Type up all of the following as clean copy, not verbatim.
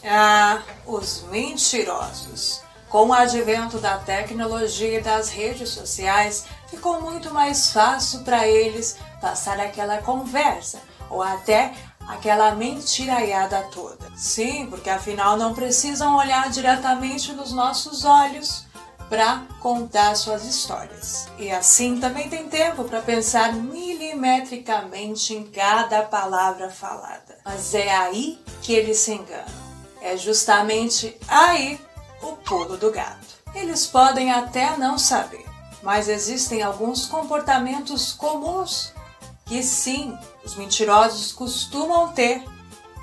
Ah, os mentirosos. Com o advento da tecnologia e das redes sociais, ficou muito mais fácil para eles passar aquela conversa ou até aquela mentiraiada toda. Sim, porque afinal não precisam olhar diretamente nos nossos olhos para contar suas histórias. E assim também tem tempo para pensar milimetricamente em cada palavra falada. Mas é aí que eles se enganam. É justamente aí o pulo do gato. Eles podem até não saber, mas existem alguns comportamentos comuns que sim, os mentirosos costumam ter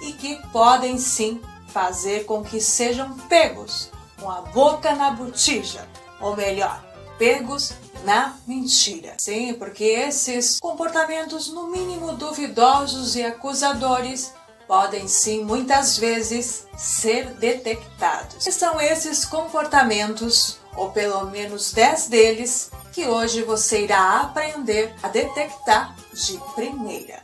e que podem sim fazer com que sejam pegos com a boca na botija, ou melhor, pegos na mentira. Sim, porque esses comportamentos no mínimo duvidosos e acusadores podem sim, muitas vezes, ser detectados. E são esses comportamentos, ou pelo menos 10 deles, que hoje você irá aprender a detectar de primeira.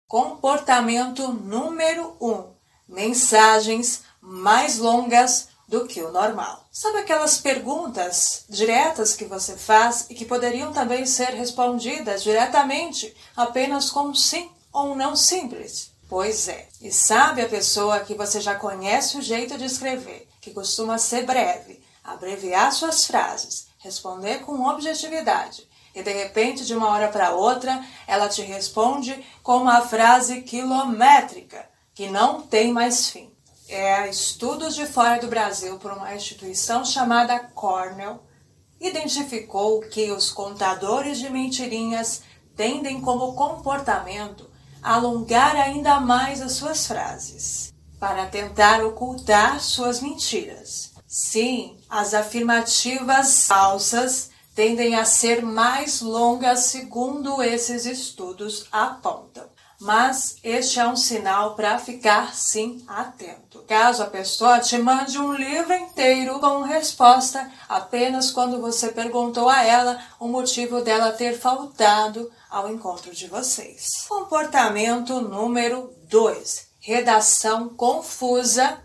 Comportamento número 1. Mensagens mais longas do que o normal. Sabe aquelas perguntas diretas que você faz e que poderiam também ser respondidas diretamente apenas com sim ou não simples? Pois é. E sabe a pessoa que você já conhece o jeito de escrever, que costuma ser breve, abreviar suas frases, responder com objetividade e de repente, de uma hora para outra, ela te responde com uma frase quilométrica que não tem mais fim. Estudos de fora do Brasil por uma instituição chamada Cornell identificou que os contadores de mentirinhas tendem como comportamento a alongar ainda mais as suas frases para tentar ocultar suas mentiras. Sim, as afirmativas falsas tendem a ser mais longas segundo esses estudos apontam. Mas este é um sinal para ficar, sim, atento. Caso a pessoa te mande um livro inteiro com resposta apenas quando você perguntou a ela o motivo dela ter faltado ao encontro de vocês. Comportamento número 2. Redação confusa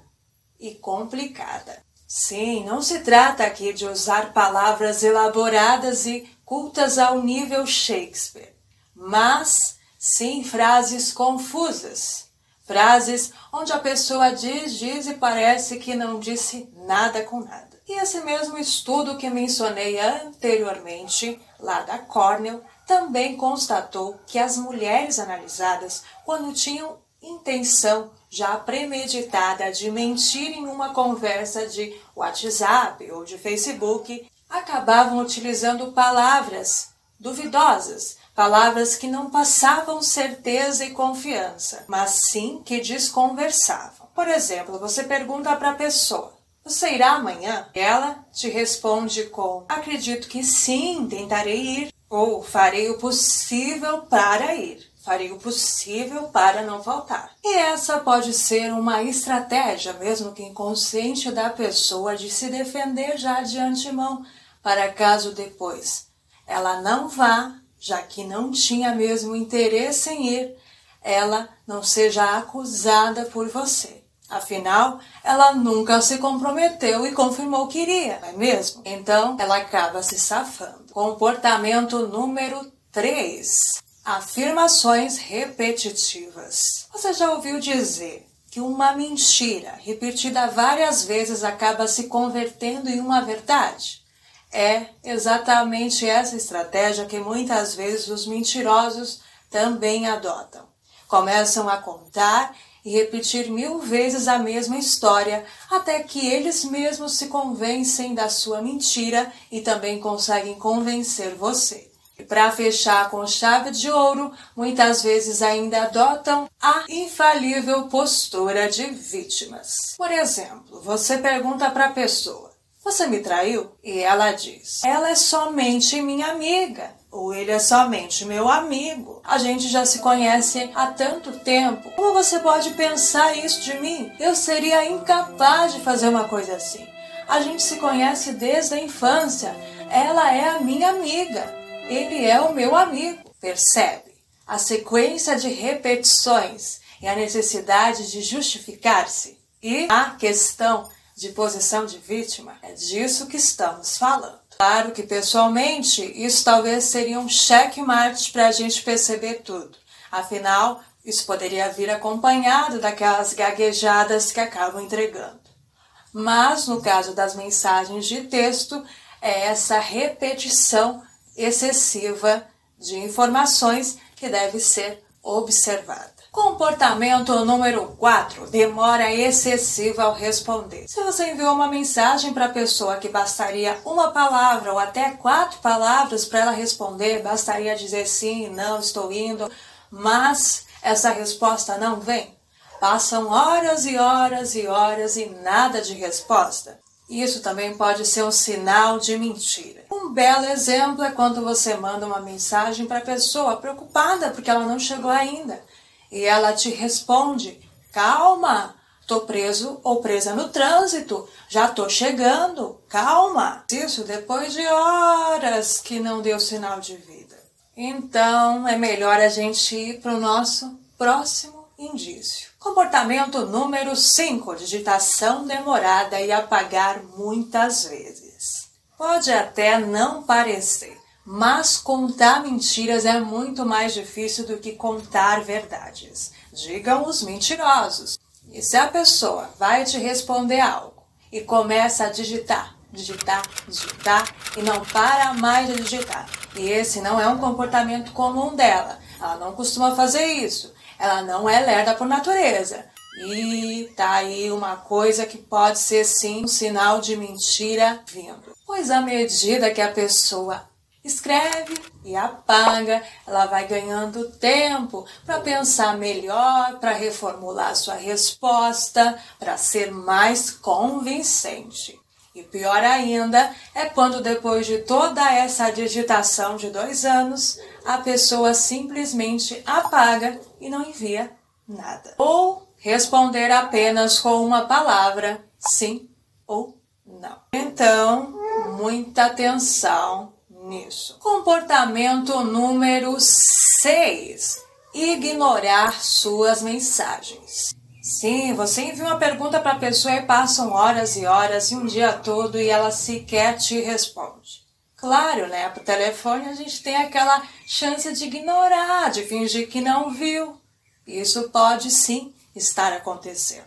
e complicada. Sim, não se trata aqui de usar palavras elaboradas e cultas ao nível Shakespeare, mas sim, frases confusas. Frases onde a pessoa diz e parece que não disse nada com nada. E esse mesmo estudo que mencionei anteriormente, lá da Cornell, também constatou que as mulheres analisadas, quando tinham intenção já premeditada de mentir em uma conversa de WhatsApp ou de Facebook, acabavam utilizando palavras duvidosas, palavras que não passavam certeza e confiança, mas sim que desconversavam. Por exemplo, você pergunta para a pessoa: você irá amanhã? Ela te responde com: acredito que sim, tentarei ir. Ou farei o possível para ir. Farei o possível para não faltar. E essa pode ser uma estratégia, mesmo que inconsciente, da pessoa de se defender já de antemão, para caso depois ela não vá, já que não tinha mesmo interesse em ir, ela não seja acusada por você. Afinal, ela nunca se comprometeu e confirmou que iria, não é mesmo? Então, ela acaba se safando. Comportamento número 3. Afirmações repetitivas. Você já ouviu dizer que uma mentira repetida várias vezes acaba se convertendo em uma verdade? É exatamente essa estratégia que muitas vezes os mentirosos também adotam. Começam a contar e repetir 1000 vezes a mesma história até que eles mesmos se convencem da sua mentira e também conseguem convencer você. E para fechar com chave de ouro, muitas vezes ainda adotam a infalível postura de vítimas. Por exemplo, você pergunta para a pessoa: você me traiu? E ela diz: ela é somente minha amiga. Ou ele é somente meu amigo. A gente já se conhece há tanto tempo. Como você pode pensar isso de mim? Eu seria incapaz de fazer uma coisa assim. A gente se conhece desde a infância. Ela é a minha amiga. Ele é o meu amigo. Percebe? a sequência de repetições e a necessidade de justificar-se e a questão de posição de vítima, é disso que estamos falando. Claro que pessoalmente isso talvez seria um checkmate para a gente perceber tudo. Afinal, isso poderia vir acompanhado daquelas gaguejadas que acabam entregando. Mas no caso das mensagens de texto, é essa repetição excessiva de informações que deve ser observada. Comportamento número 4, demora excessiva ao responder. Se você enviou uma mensagem para a pessoa que bastaria uma palavra ou até 4 palavras para ela responder, bastaria dizer sim, não, estou indo, mas essa resposta não vem. Passam horas e horas e horas e nada de resposta. Isso também pode ser um sinal de mentira. Um belo exemplo é quando você manda uma mensagem para a pessoa preocupada porque ela não chegou ainda. E ela te responde, calma, tô preso ou presa no trânsito, já tô chegando, calma. Isso depois de horas que não deu sinal de vida. Então é melhor a gente ir para o nosso próximo indício. Comportamento número 5, digitação demorada e apagar muitas vezes. Pode até não parecer, mas contar mentiras é muito mais difícil do que contar verdades. Digam os mentirosos. E se a pessoa vai te responder algo e começa a digitar e não para mais de digitar, e esse não é um comportamento comum dela, ela não costuma fazer isso, ela não é lerda por natureza. E tá aí uma coisa que pode ser sim um sinal de mentira vindo. Pois à medida que a pessoa escreve e apaga, ela vai ganhando tempo para pensar melhor, para reformular sua resposta, para ser mais convincente. E pior ainda é quando depois de toda essa digitação de 2 anos, a pessoa simplesmente apaga e não envia nada. Ou responder apenas com uma palavra, sim ou não. Então, muita atenção nisso. Comportamento número 6. Ignorar suas mensagens. Sim, você envia uma pergunta para a pessoa e passam horas e horas e um dia todo e ela sequer te responde. Claro, né? Por telefone a gente tem aquela chance de ignorar, de fingir que não viu. Isso pode sim estar acontecendo.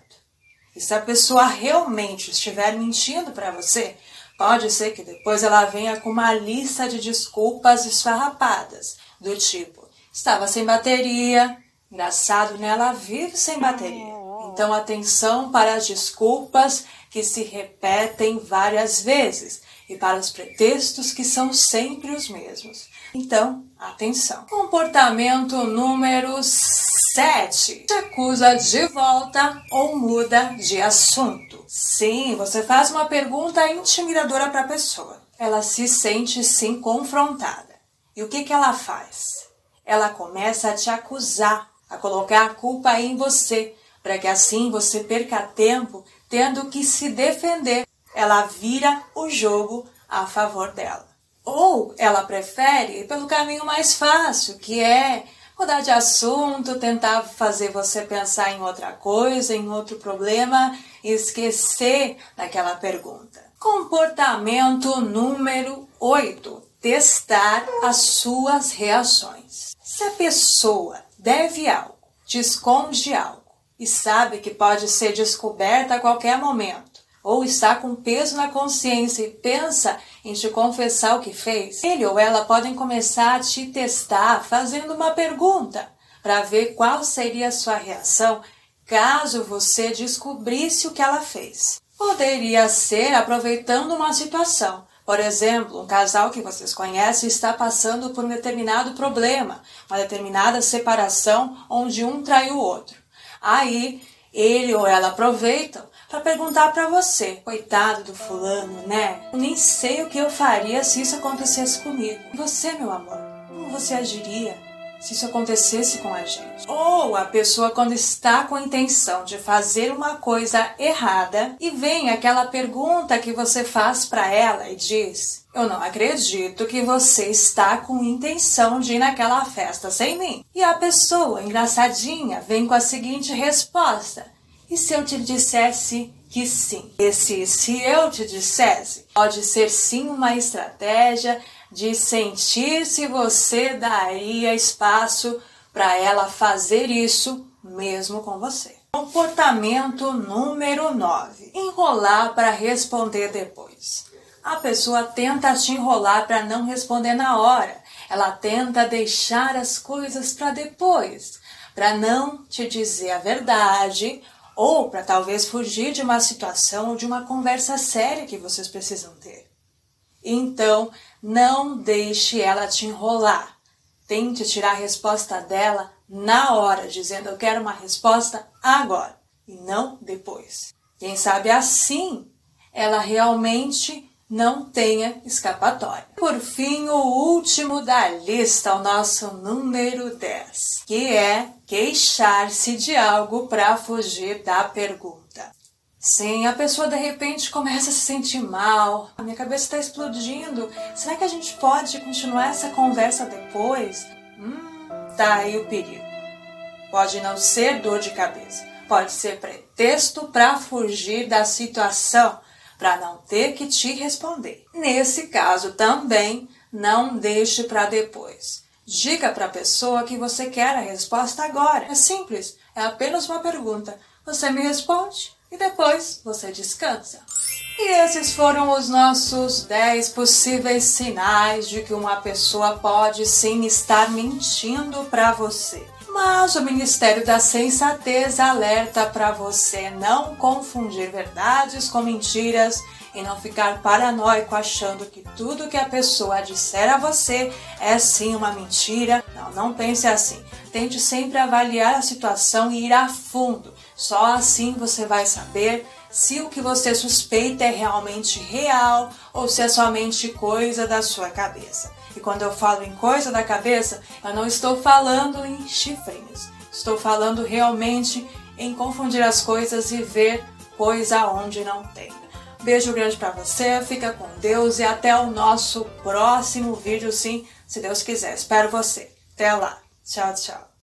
E se a pessoa realmente estiver mentindo para você, pode ser que depois ela venha com uma lista de desculpas esfarrapadas, do tipo, estava sem bateria, engraçado, né? Ela vive sem bateria. Então, atenção para as desculpas que se repetem várias vezes e para os pretextos que são sempre os mesmos. Então, atenção. Comportamento número 7. Se acusa de volta ou muda de assunto. Sim, você faz uma pergunta intimidadora para a pessoa. Ela se sente sim confrontada. E o que ela faz? Ela começa a te acusar, a colocar a culpa em você, para que assim você perca tempo tendo que se defender. Ela vira o jogo a favor dela. Ou ela prefere ir pelo caminho mais fácil, que é mudar de assunto, tentar fazer você pensar em outra coisa, em outro problema e esquecer daquela pergunta. Comportamento número 8. Testar as suas reações. Se a pessoa deve algo, te esconde algo e sabe que pode ser descoberta a qualquer momento, ou está com peso na consciência e pensa em te confessar o que fez, ele ou ela podem começar a te testar fazendo uma pergunta para ver qual seria a sua reação caso você descobrisse o que ela fez. Poderia ser aproveitando uma situação. Por exemplo, um casal que vocês conhecem está passando por um determinado problema, uma determinada separação onde um trai o outro. Aí, ele ou ela aproveitam para perguntar para você, coitado do fulano, né? Eu nem sei o que eu faria se isso acontecesse comigo. Você, meu amor, como você agiria? se isso acontecesse com a gente. Ou a pessoa quando está com a intenção de fazer uma coisa errada e vem aquela pergunta que você faz para ela e diz: eu não acredito que você está com intenção de ir naquela festa sem mim. E a pessoa, engraçadinha, vem com a seguinte resposta: e se eu te dissesse que sim? Esse se eu te dissesse pode ser sim uma estratégia de sentir se você daria espaço para ela fazer isso mesmo com você. Comportamento número 9. Enrolar para responder depois. A pessoa tenta te enrolar para não responder na hora. Ela tenta deixar as coisas para depois, para não te dizer a verdade ou para talvez fugir de uma situação ou de uma conversa séria que vocês precisam ter. Então, não deixe ela te enrolar. Tente tirar a resposta dela na hora, dizendo: eu quero uma resposta agora e não depois. Quem sabe assim ela realmente não tenha escapatória. Por fim, o último da lista, o nosso número 10, que é queixar-se de algo para fugir da pergunta. Sim, a pessoa de repente começa a se sentir mal, a minha cabeça está explodindo, será que a gente pode continuar essa conversa depois? Tá aí o perigo. Pode não ser dor de cabeça, pode ser pretexto para fugir da situação, para não ter que te responder. Nesse caso também, não deixe para depois. Diga para a pessoa que você quer a resposta agora. É simples, é apenas uma pergunta. Você me responde e depois você descansa. E esses foram os nossos 10 possíveis sinais de que uma pessoa pode sim estar mentindo para você. Mas o Ministério da Sensatez alerta para você não confundir verdades com mentiras e não ficar paranoico achando que tudo que a pessoa disser a você é sim uma mentira. Não pense assim. Tente sempre avaliar a situação e ir a fundo. Só assim você vai saber se o que você suspeita é realmente real ou se é somente coisa da sua cabeça. E quando eu falo em coisa da cabeça, eu não estou falando em chifrinhos. Estou falando realmente em confundir as coisas e ver coisa onde não tem. Beijo grande para você, fica com Deus e até o nosso próximo vídeo, sim, se Deus quiser. Espero você. Até lá. Tchau, tchau.